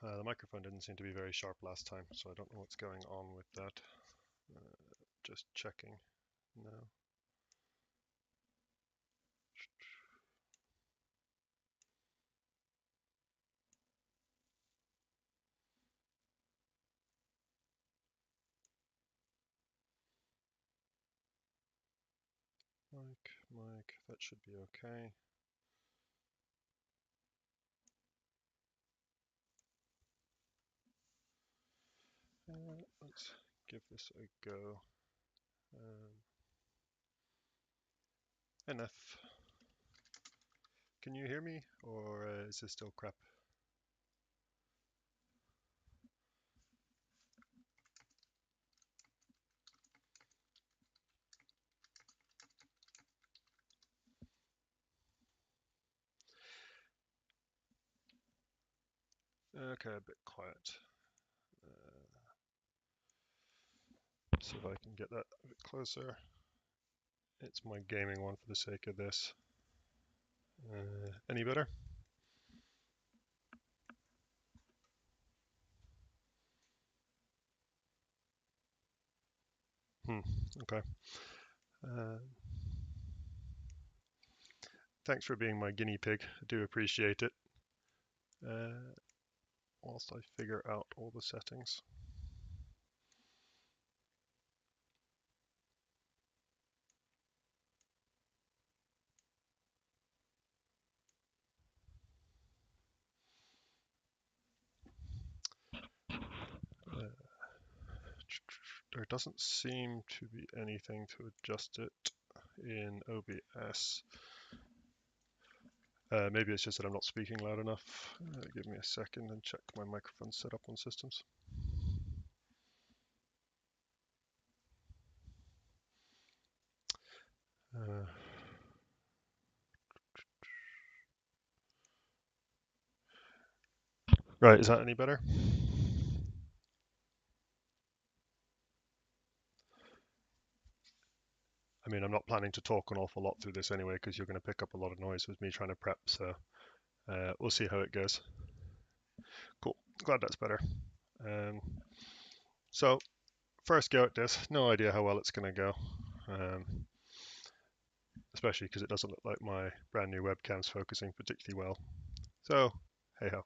The microphone didn't seem to be very sharp last time, so I don't know what's going on with that. Just checking now. Mic, that should be okay. Let's give this a go. Enough. Can you hear me, or is this still crap? Okay, a bit quiet. See if I can get that a bit closer. It's my gaming one for the sake of this. Any better? Okay. Thanks for being my guinea pig. I do appreciate it. Whilst I figure out all the settings. There doesn't seem to be anything to adjust it in OBS. Maybe it's just that I'm not speaking loud enough. Give me a second and check my microphone setup on systems. Right, is that any better? I mean, I'm not planning to talk an awful lot through this anyway, because you're going to pick up a lot of noise with me trying to prep, so we'll see how it goes. Cool, glad that's better. So, first go at this, no idea how well it's going to go, especially because it doesn't look like my brand new webcam's focusing particularly well. So, hey ho.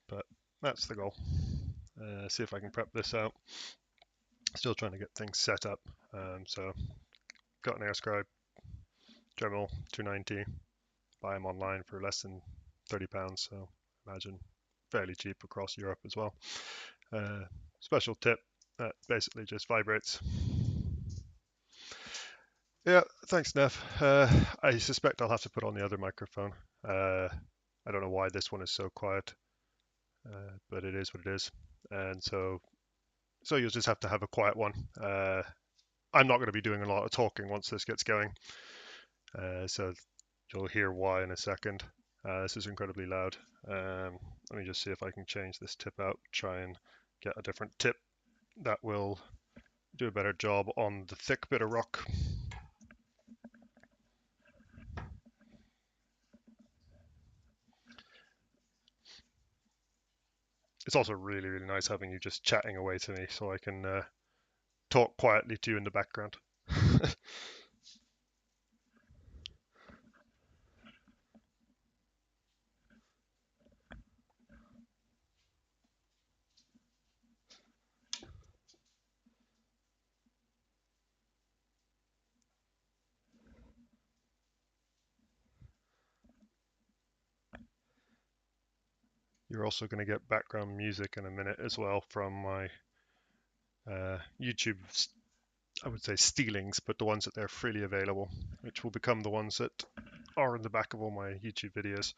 But that's the goal. See if I can prep this out. Still trying to get things set up. So, got an AirScribe, Dremmel 290. Buy them online for less than £30, so imagine fairly cheap across Europe as well. Special tip that basically just vibrates. Yeah, thanks, Neff. I suspect I'll have to put on the other microphone. I don't know why this one is so quiet, but it is what it is. And so you'll just have to have a quiet one. I'm not going to be doing a lot of talking once this gets going, so you'll hear why in a second. This is incredibly loud. Let me just see if I can change this tip out, try and get a different tip that will do a better job on the thick bit of rock. It's also really, really nice having you just chatting away to me so I can talk quietly to you in the background. You're also going to get background music in a minute as well from my YouTube, I would say stealings, but the ones that they're freely available, which will become the ones that are in the back of all my YouTube videos,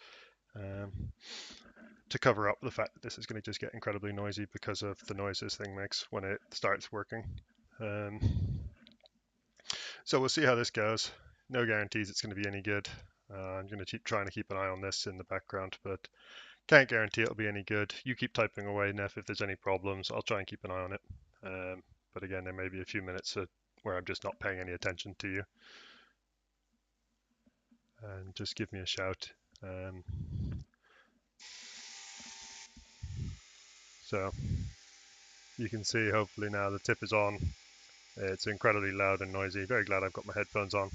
to cover up the fact that this is going to just get incredibly noisy because of the noise this thing makes when it starts working. So we'll see how this goes. No guarantees it's going to be any good. I'm going to keep trying to keep an eye on this in the background, but can't guarantee it'll be any good. You keep typing away, Neff, if there's any problems. I'll try and keep an eye on it. But again, there may be a few minutes where I'm just not paying any attention to you. And just give me a shout Um, so you can see hopefully now the tip is on. It's incredibly loud and noisy. Very glad I've got my headphones on.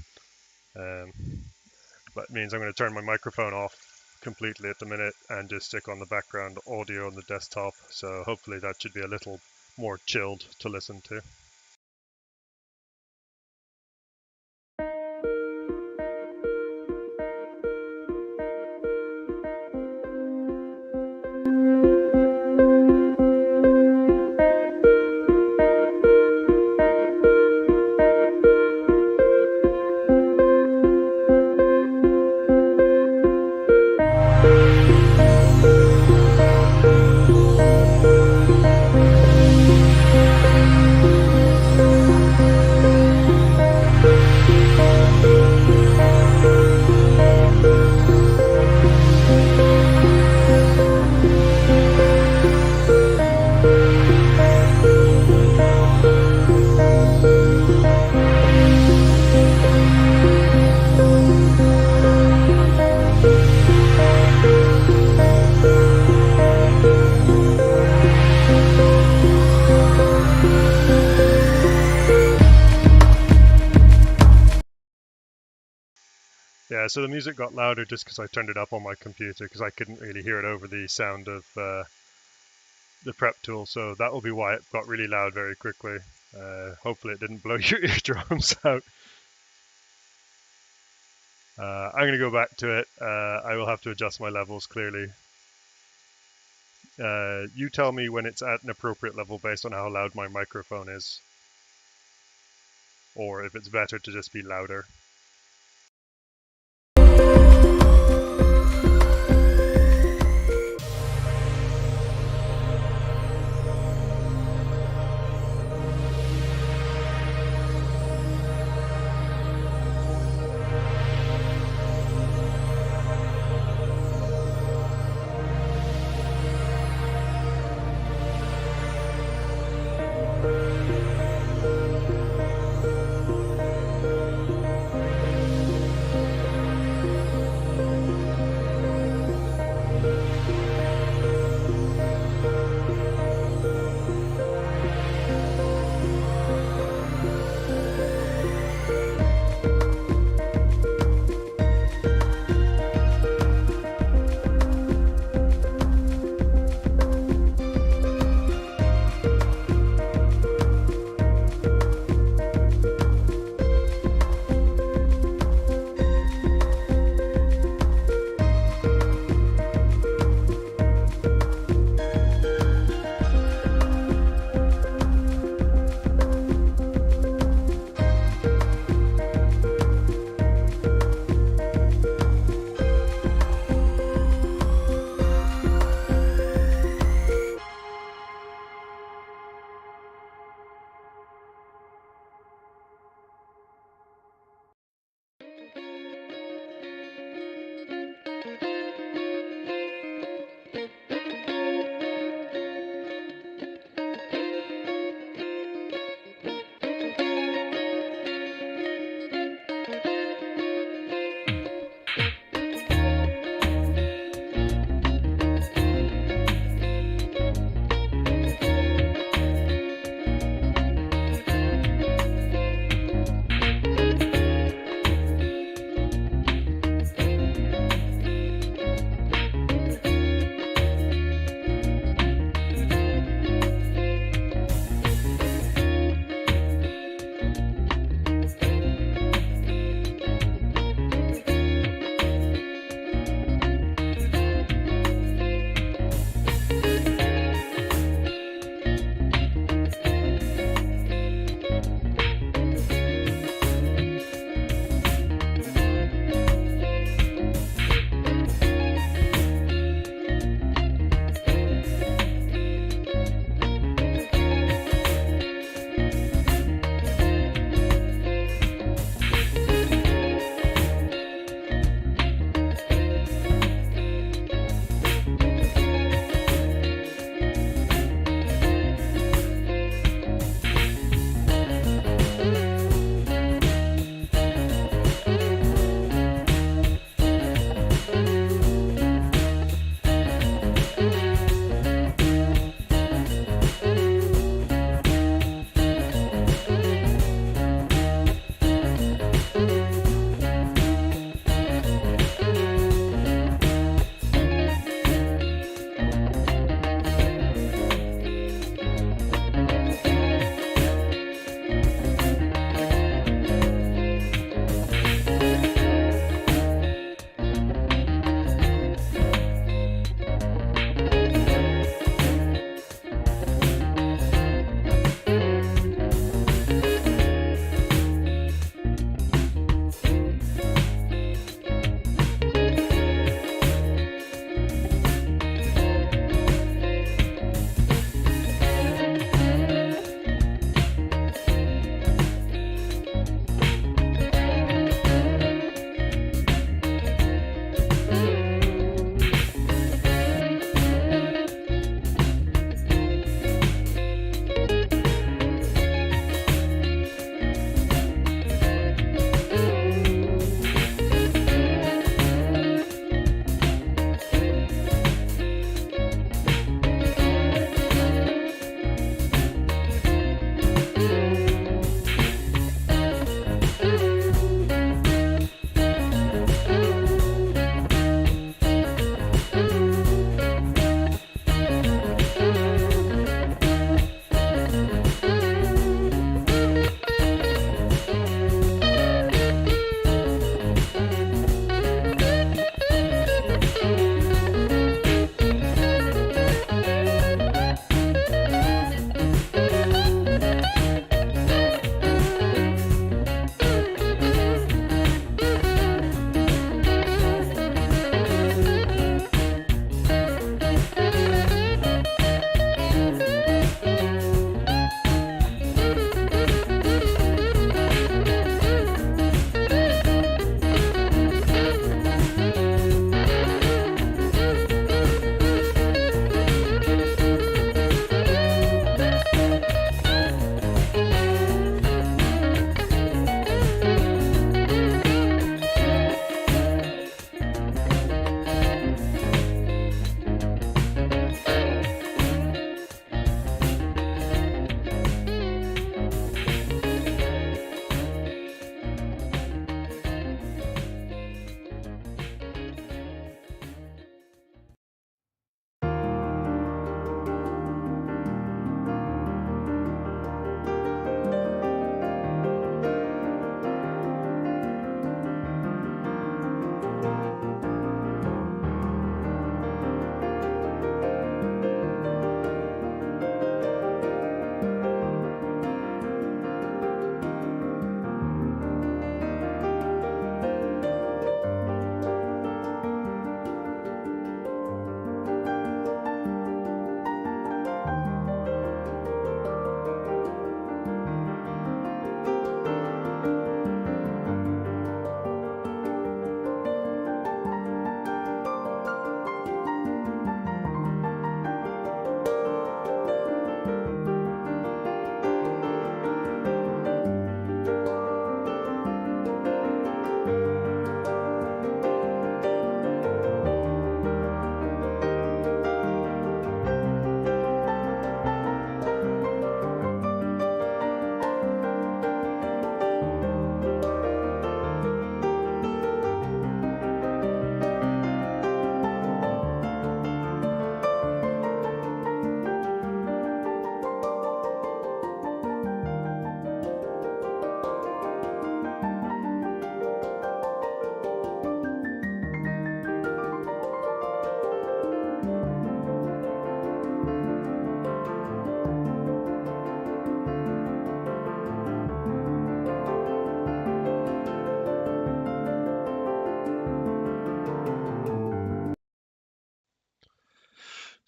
But it means I'm going to turn my microphone off completely at the minute and just stick on the background audio on the desktop. So hopefully that should be a little more chilled to listen to. Yeah, so the music got louder just because I turned it up on my computer because I couldn't really hear it over the sound of the prep tool. So that will be why it got really loud very quickly. Hopefully it didn't blow your eardrums out. I'm going to go back to it. I will have to adjust my levels clearly. You tell me when it's at an appropriate level based on how loud my microphone is, or if it's better to just be louder.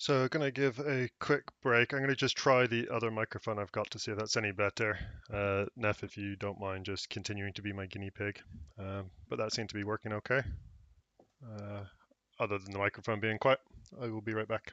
So I'm going to give a quick break. I'm going to just try the other microphone I've got to see if that's any better. Neff, if you don't mind just continuing to be my guinea pig. But that seemed to be working okay. Other than the microphone being quiet. I will be right back.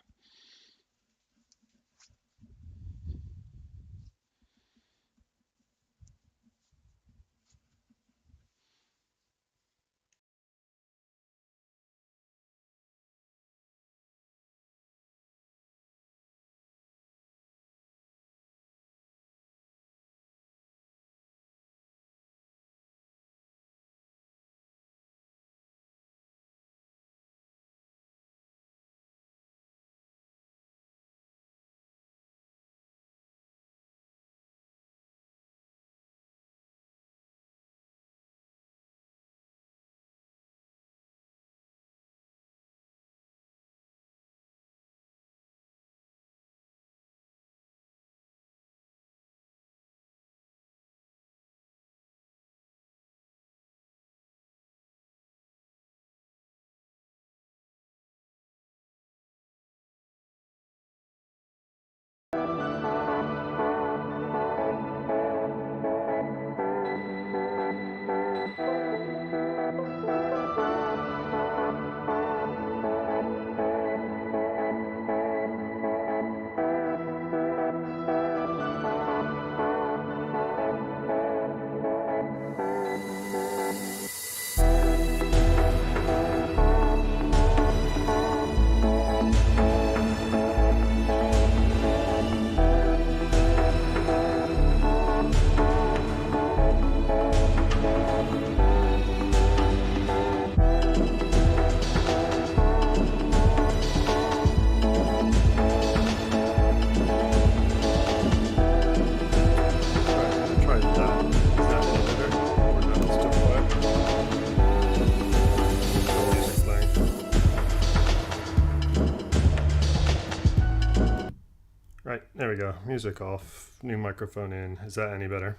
Right, there we go. Music off, new microphone in. Is that any better?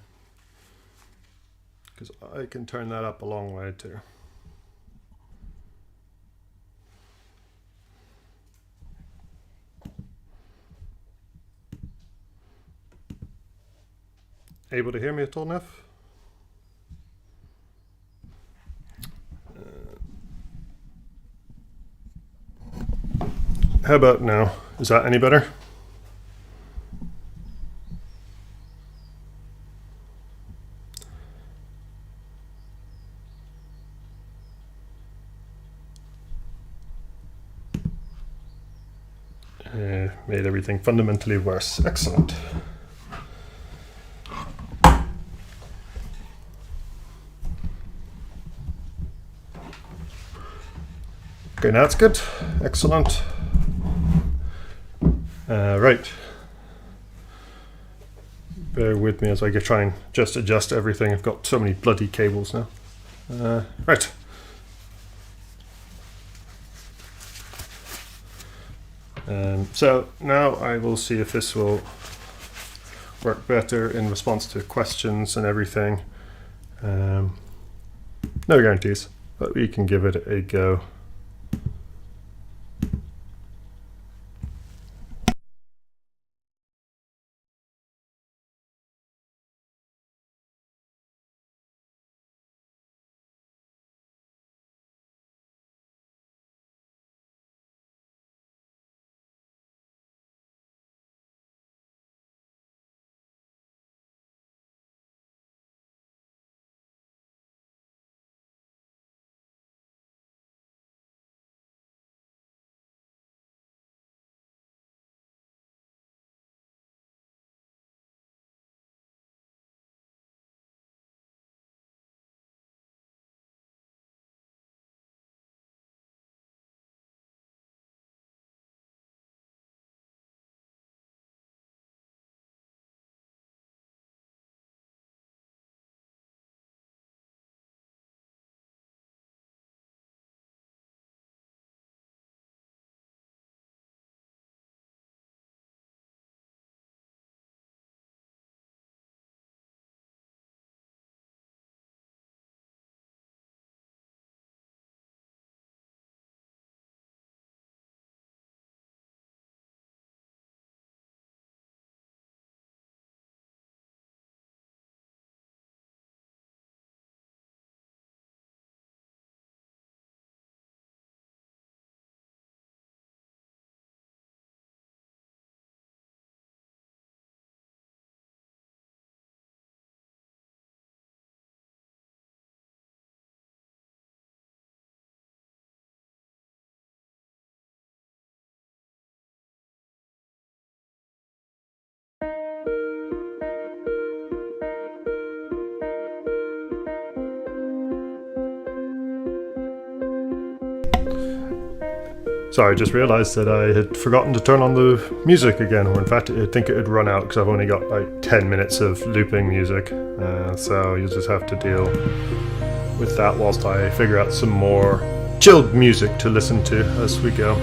Because I can turn that up a long way too. Able to hear me at all, Neff? How about now? Is that any better? Made everything fundamentally worse. Excellent. Okay, now it's good. Excellent. Right. Bear with me as I try and just adjust everything. I've got so many bloody cables now. Right. So now I will see if this will work better in response to questions and everything. No guarantees, but we can give it a go. Sorry, I just realized that I had forgotten to turn on the music again, or in fact I think it had run out because I've only got like 10 minutes of looping music, so you'll just have to deal with that whilst I figure out some more chilled music to listen to as we go.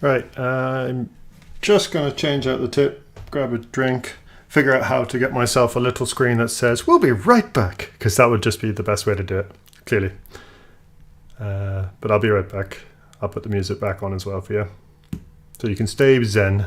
Right, I'm just going to change out the tip, grab a drink, figure out how to get myself a little screen that says, "We'll be right back," because that would just be the best way to do it, clearly. But I'll be right back. I'll put the music back on as well for you, so you can stay zen.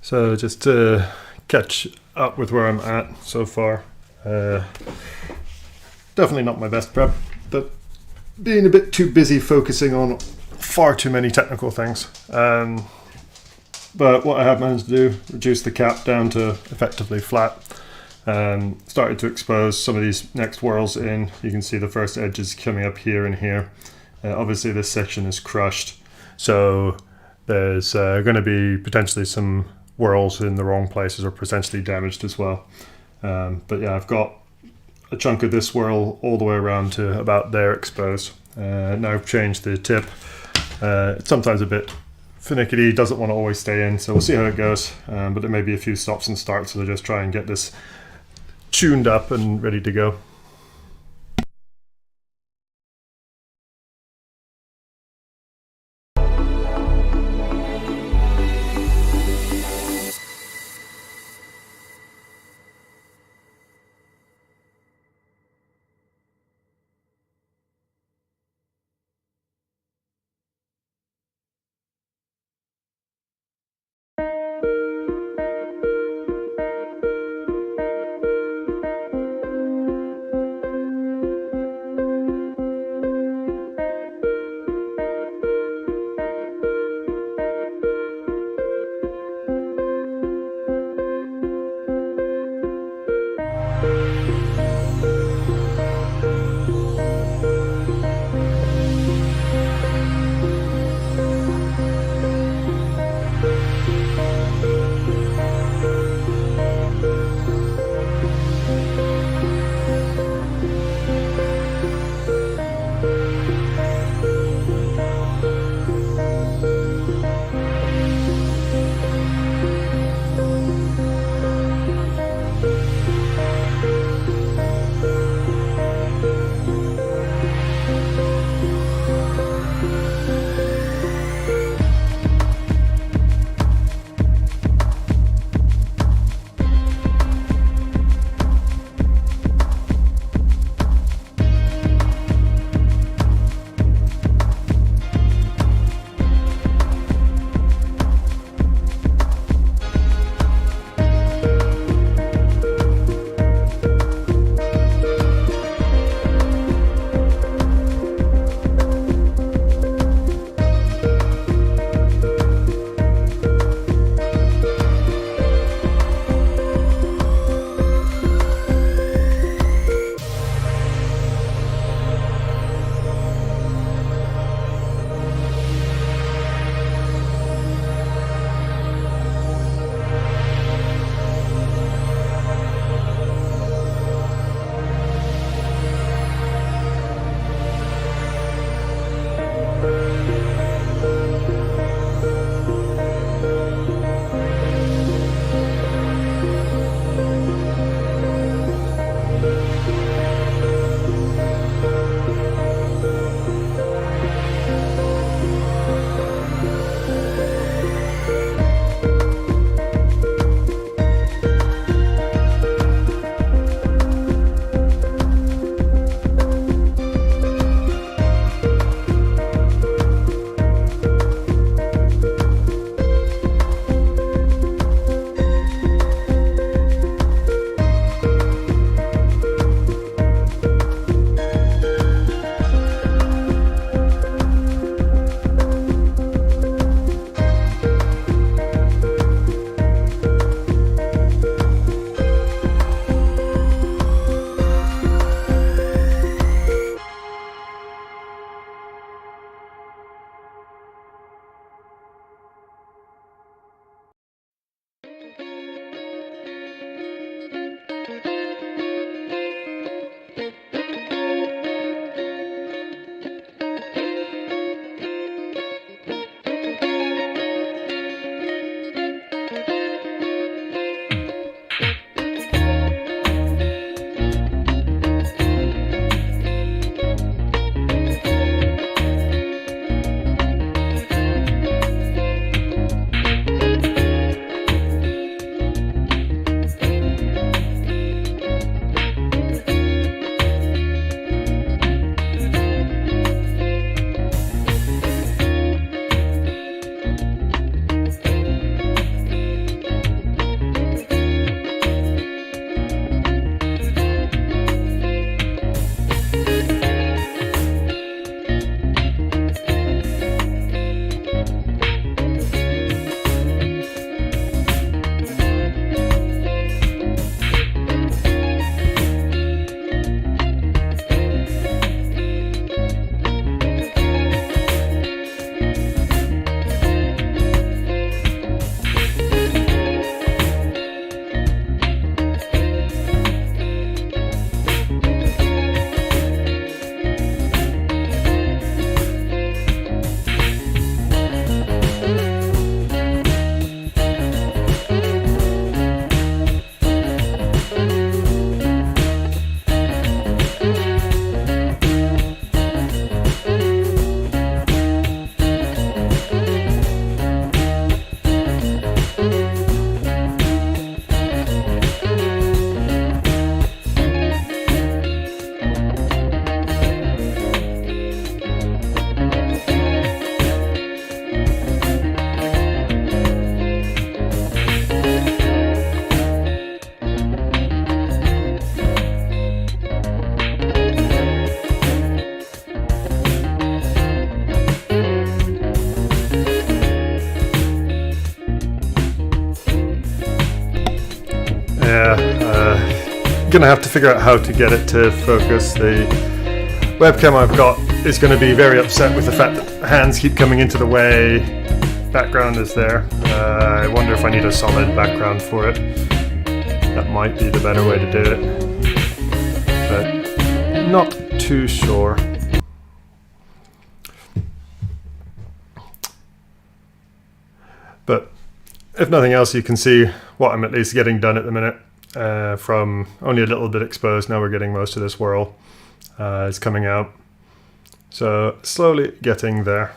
So just to catch up with where I'm at so far. Definitely not my best prep, but being a bit too busy focusing on far too many technical things. But what I have managed to do, reduce the cap down to effectively flat. Started to expose some of these next whorls in. You can see the first edges coming up here and here. Obviously this section is crushed, so there's going to be potentially some whorls in the wrong places or potentially damaged as well. But yeah, I've got a chunk of this whorl all the way around to about there exposed. Now I've changed the tip. It's sometimes a bit finicky, doesn't want to always stay in, so we'll see how it goes. But there may be a few stops and starts, so I'll just try and get this tuned up and ready to go. going to have to figure out how to get it to focus. The webcam I've got is going to be very upset with the fact that hands keep coming into the way. Background is there. I wonder if I need a solid background for it. That might be the better way to do it, but not too sure. But if nothing else, you can see what I'm at least getting done at the minute. From only a little bit exposed, now we're getting most of this whirl is coming out. So slowly getting there.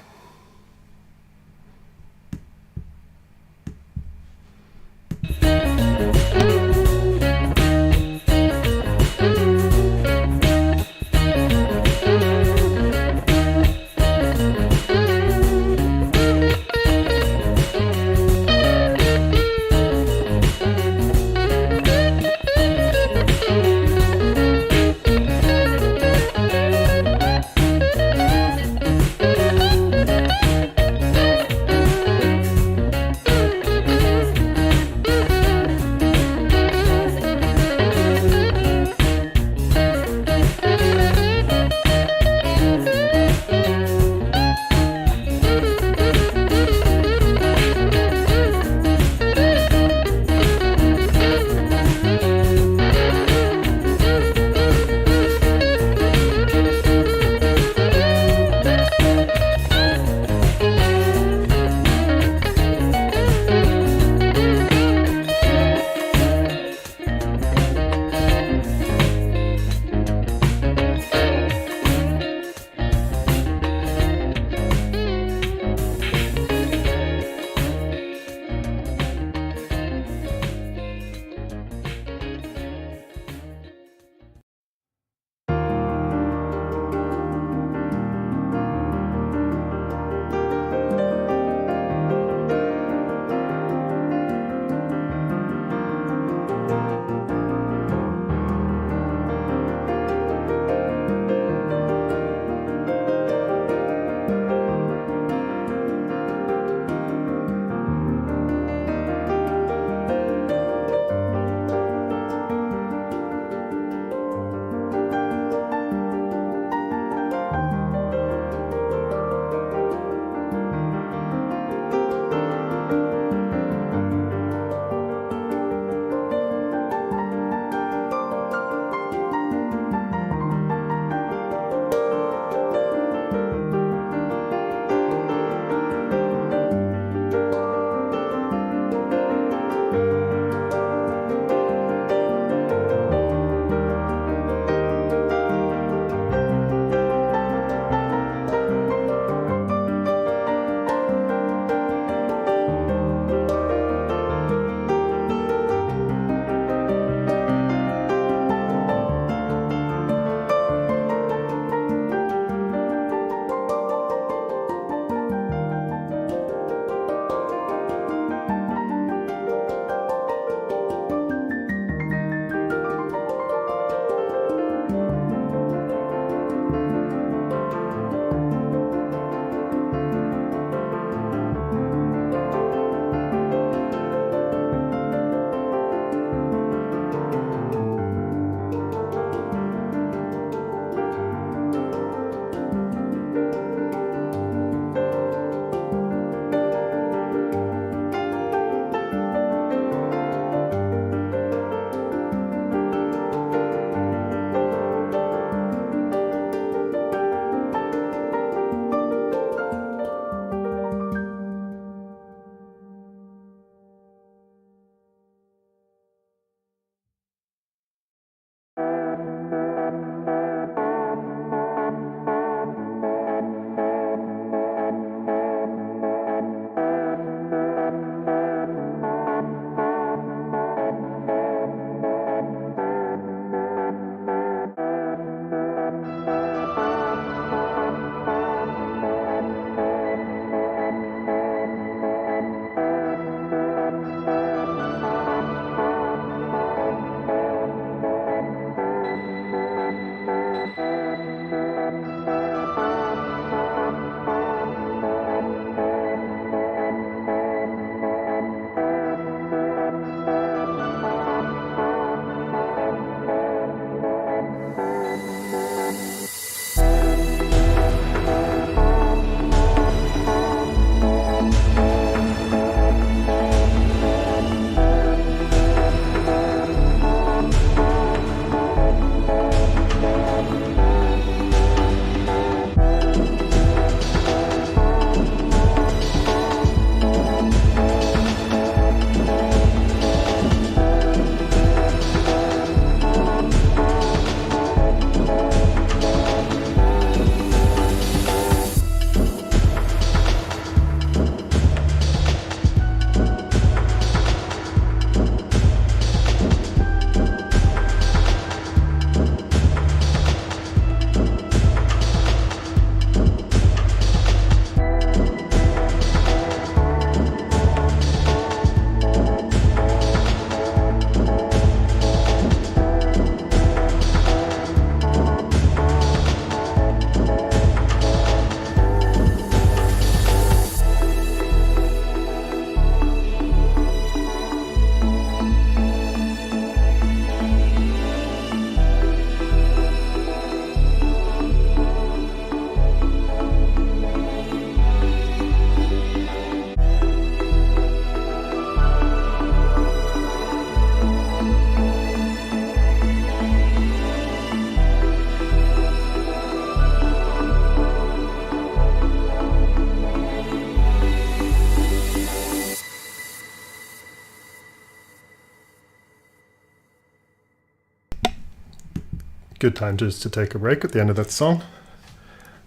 good time just to take a break at the end of that song.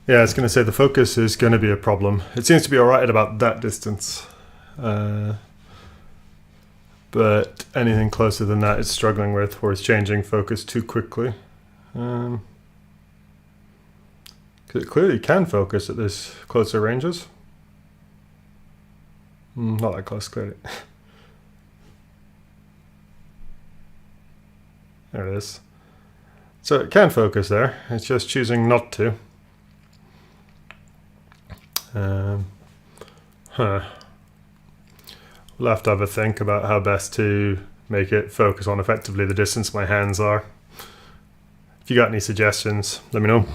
Yeah, I was going to say the focus is going to be a problem. It seems to be alright at about that distance. But anything closer than that it's struggling with, or it's changing focus too quickly. Because it clearly can focus at this closer ranges. Not that close, clearly. There it is. So it can focus there, it's just choosing not to. We'll have to have a think about how best to make it focus on effectively the distance my hands are. If you got any suggestions, let me know.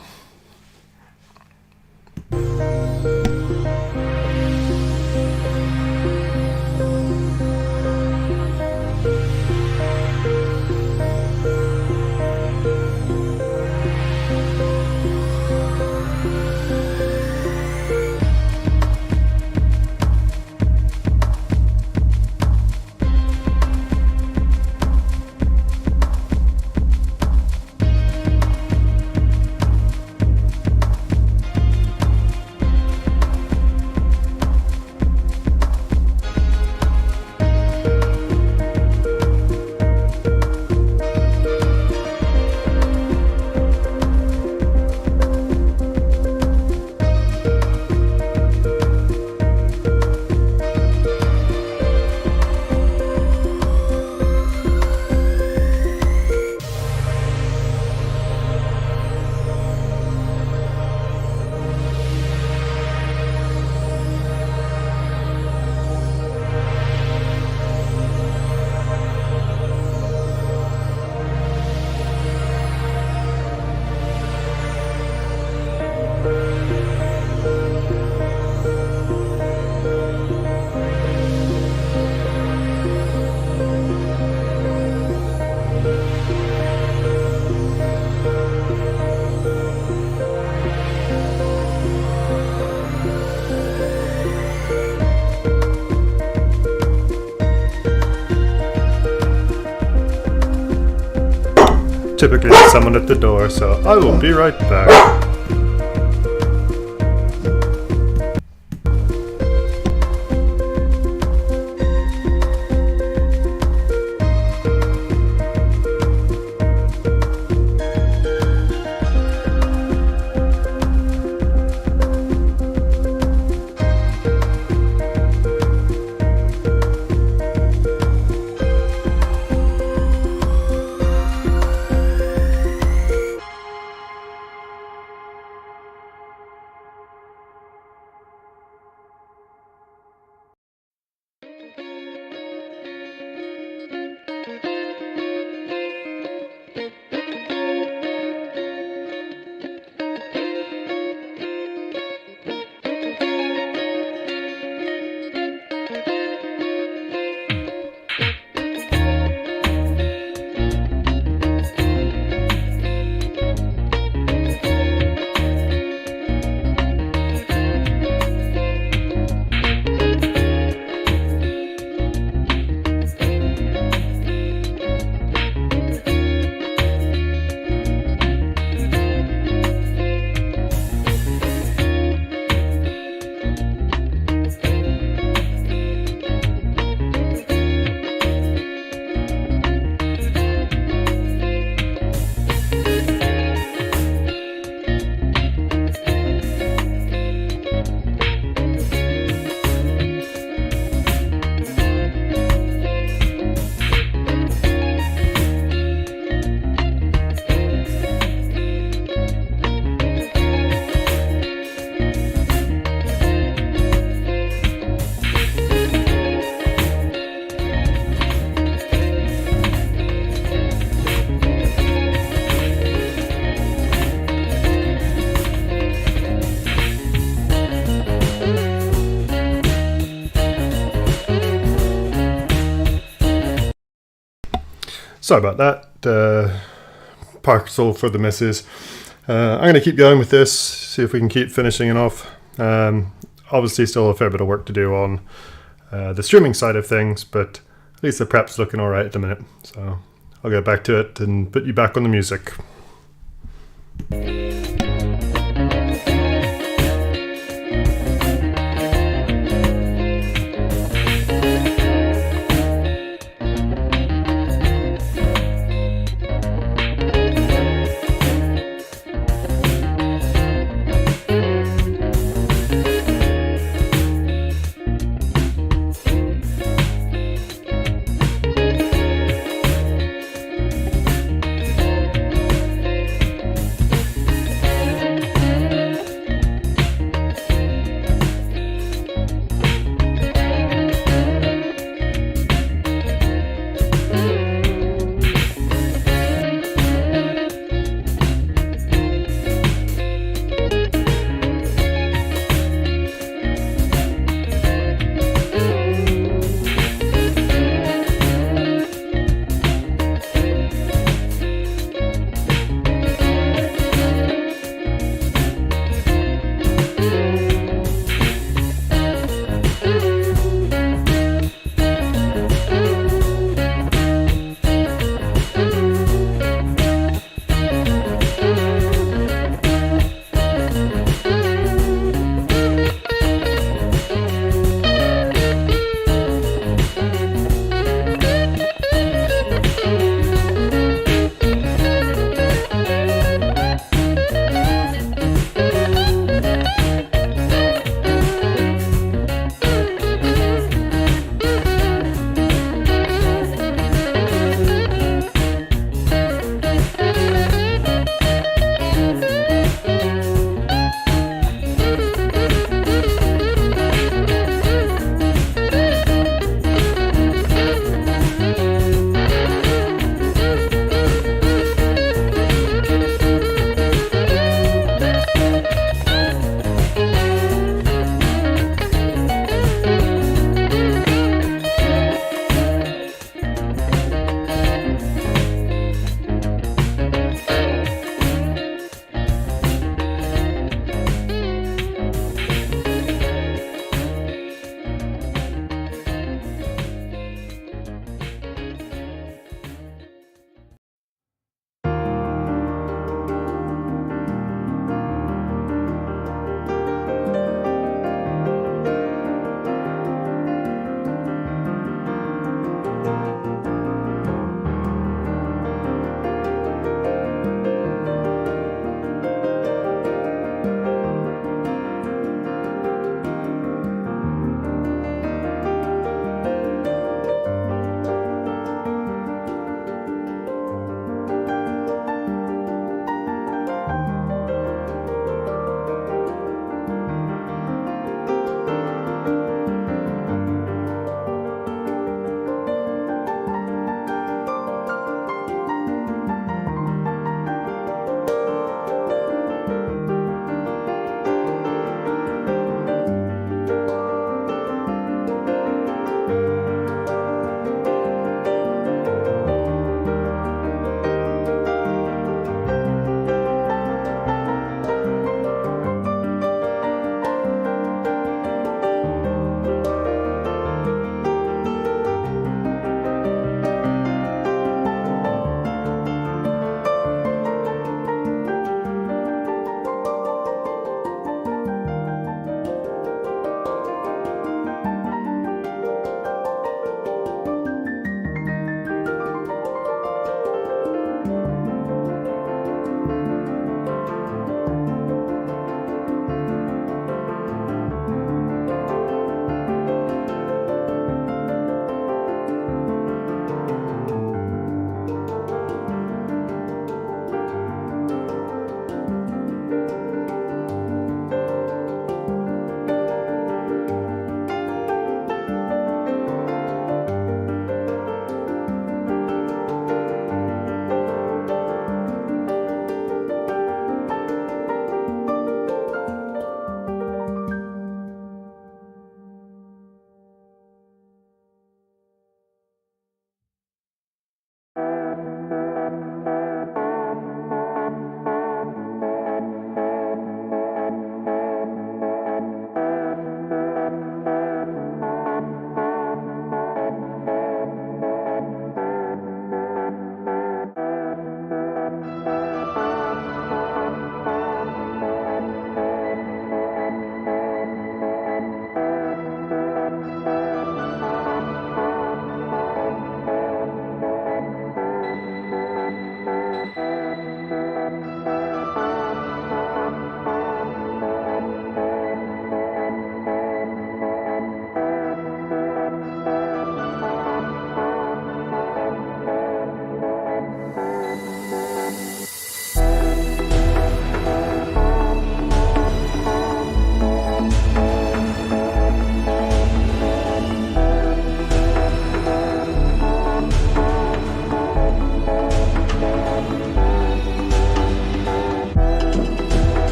Typically there's someone at the door, so I will be right back. Sorry about that. Parcel for the missus. I'm going to keep going with this, see if we can keep finishing it off. Obviously still a fair bit of work to do on the streaming side of things, but at least the prep's looking alright at the minute. So I'll get back to it and put you back on the music.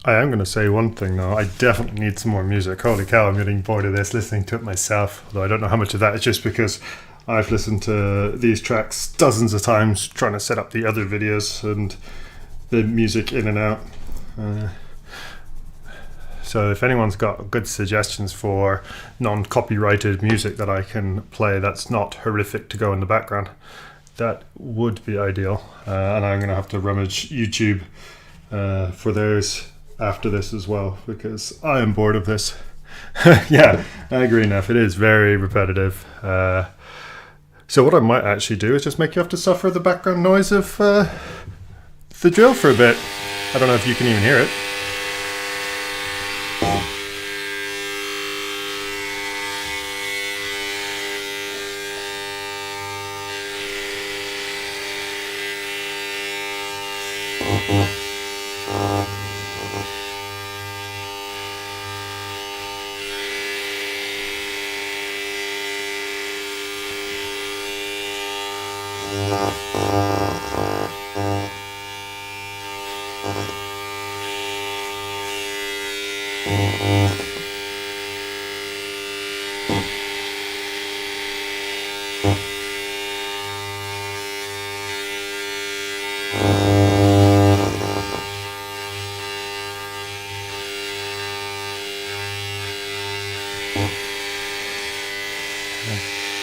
I am going to say one thing though. I definitely need some more music. Holy cow, I'm getting bored of this, listening to it myself. Although I don't know how much of that is just because I've listened to these tracks dozens of times trying to set up the other videos and the music in and out. So if anyone's got good suggestions for non-copyrighted music that I can play that's not horrific to go in the background, that would be ideal. And I'm going to have to rummage YouTube for theirs after this as well, because I am bored of this. Yeah, I agree enough. It is very repetitive. So what I might actually do is just make you have to suffer the background noise of the drill for a bit. I don't know if you can even hear it.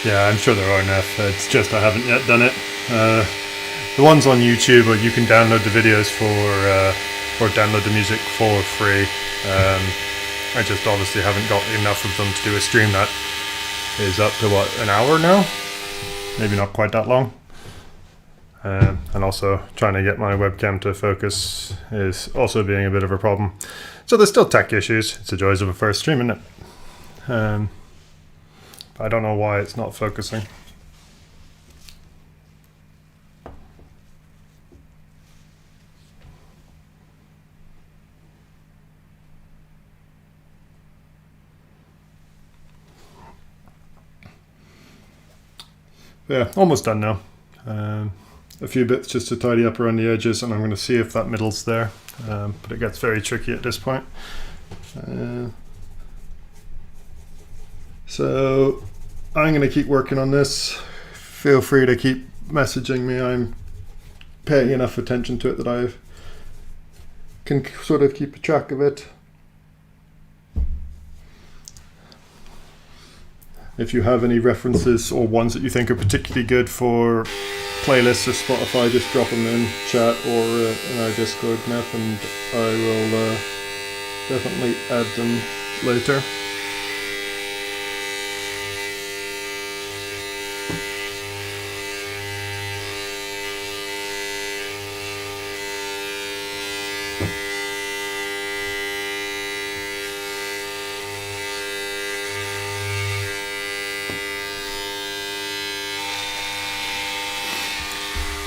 Yeah, I'm sure there are enough. It's just I haven't yet done it. The ones on YouTube, you can download the videos or download the music for free. I just obviously haven't got enough of them to do a stream that is up to what, an hour now? Maybe not quite that long. And also trying to get my webcam to focus is also being a bit of a problem. So there's still tech issues. It's the joys of a first stream, isn't it? I don't know why it's not focusing. Yeah, almost done now. A few bits just to tidy up around the edges, and I'm going to see if that middle's there. But it gets very tricky at this point. So I'm going to keep working on this. Feel free to keep messaging me. I'm paying enough attention to it that I can sort of keep a track of it. If you have any references or ones that you think are particularly good for playlists of Spotify, just drop them in chat or in our Discord, Neff, and I will definitely add them later.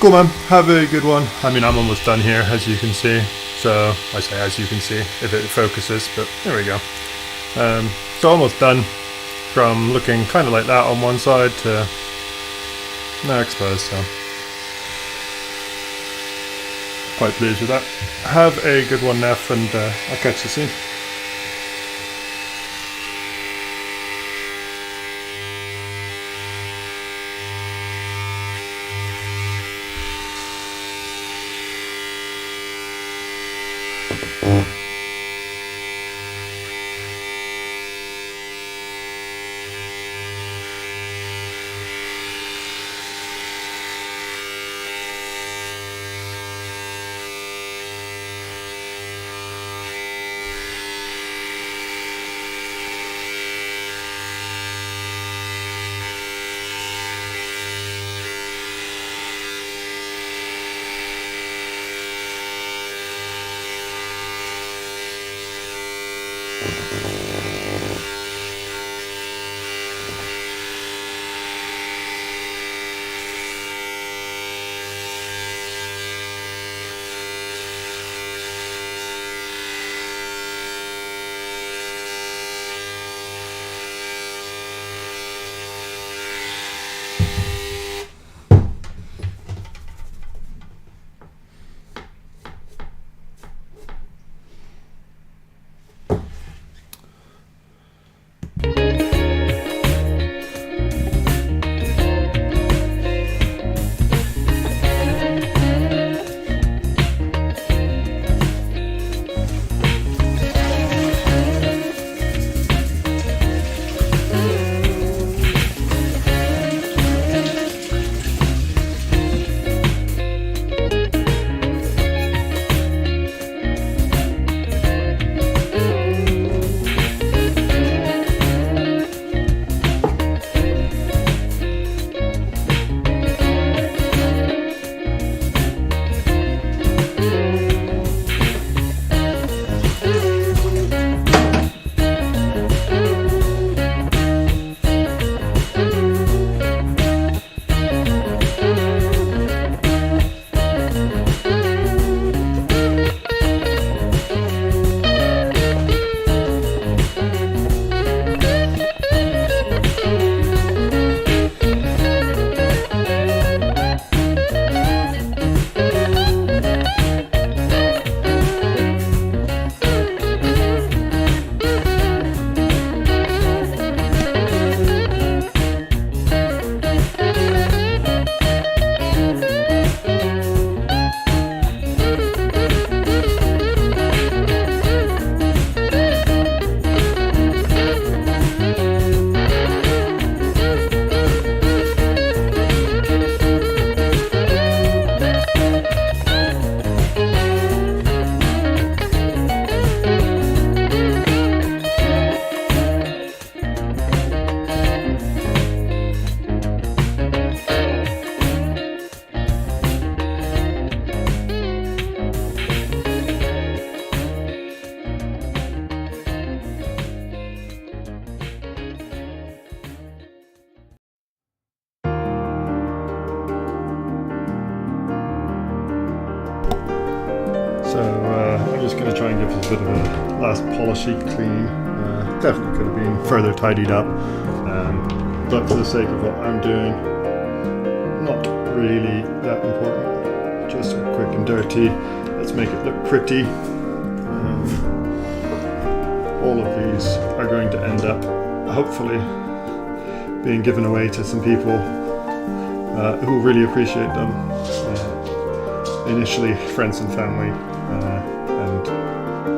Cool, man. Have a good one. I mean, I'm almost done here, as you can see. So I say as you can see, if it focuses, but there we go. So almost done from looking kind of like that on one side to now exposed. So quite pleased with that. Have a good one, Neff, and I'll catch you soon. try and give it a bit of a last polishy clean. Definitely could have been further tidied up, but for the sake of what I'm doing, not really that important. Just a quick and dirty. Let's make it look pretty. All of these are going to end up, hopefully, being given away to some people who really appreciate them. Initially, friends and family, and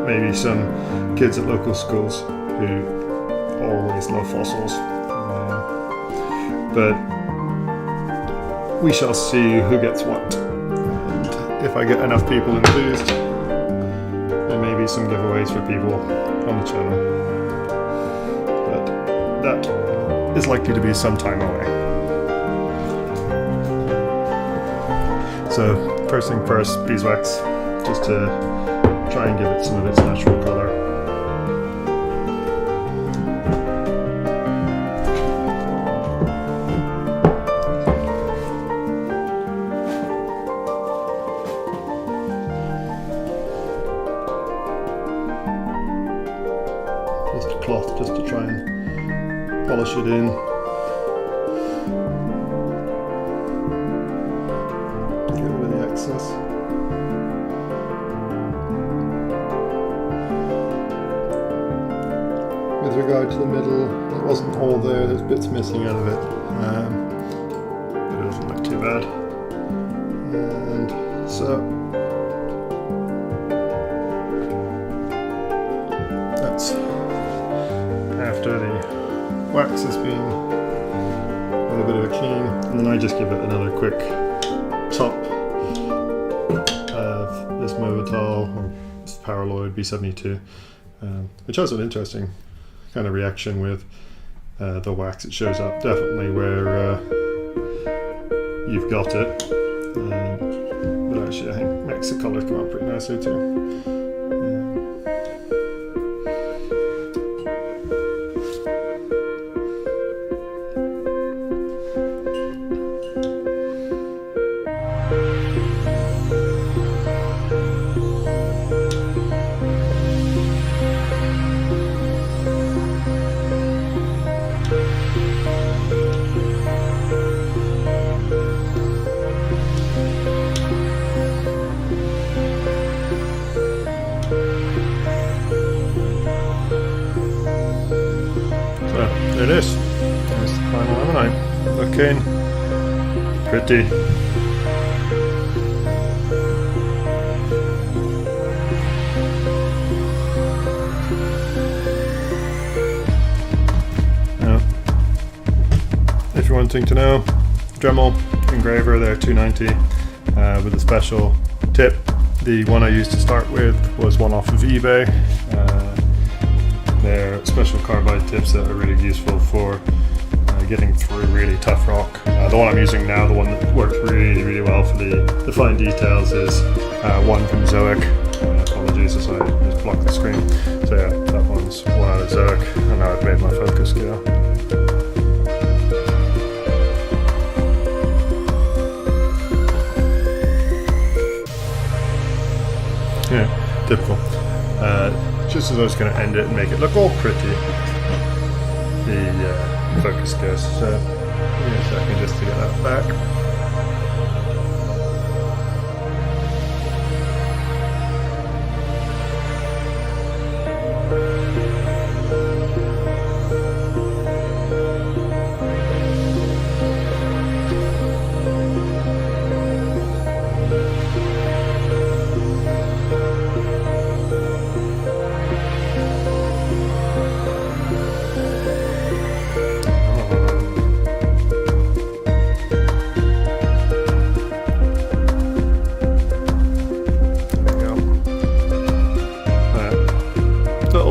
maybe some kids at local schools who always love fossils. But we shall see who gets what. And if I get enough people enthused, there may be some giveaways for people on the channel. But that is likely to be some time away. So first thing first, beeswax, just to try and give it some of its natural colour. Just a cloth, just to try and polish it in. Get rid of the excess. With regard to the middle, it wasn't all there, there's bits missing out of it, but it doesn't look too bad. And so that's after the wax has been with a bit of a clean, and then I just give it another quick top of this Movital or Paraloid B72, which has an interesting kind of reaction with the wax. It shows up definitely where you've got it, but actually I think makes the colours come out pretty nicely too. There it is. There's the final laminate. Looking pretty. Now, if you're wanting to know, Dremmel Engraver, they're $2.90 with a special tip. The one I used to start with was one off of eBay. They're special carbide tips that are really useful for getting through really tough rock. The one I'm using now, the one that works really, really well for the fine details, is one from Zoic. Apologies as I just blocked the screen. So yeah, that one's one out of Zoic, and now I've made my focus scale. Yeah, typical. Just as I was going to end it and make it look all pretty, the focus goes. So give me a second just to get that back.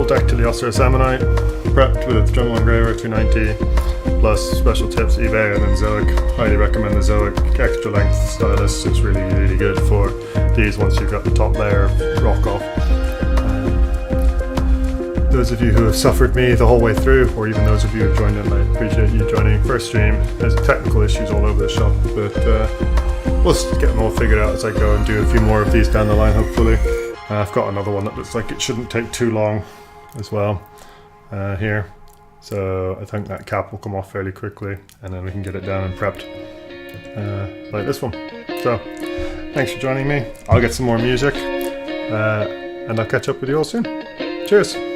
Dactilyoceras ammonite, prepped with Dremmel Engraver $2.90 plus special tips eBay, and then Zoic. Highly recommend the Zoic extra length stylus. It's really, really good for these once you've got the top layer of rock off. Those of you who have suffered me the whole way through, or even those of you who have joined in, I appreciate you joining. First stream, there's technical issues all over the shop, but we'll get them all figured out as I go and do a few more of these down the line, hopefully. I've got another one that looks like it shouldn't take too long as well here. So I think that cap will come off fairly quickly, and then we can get it down and prepped like this one. So thanks for joining me. I'll get some more music and I'll catch up with you all soon. Cheers.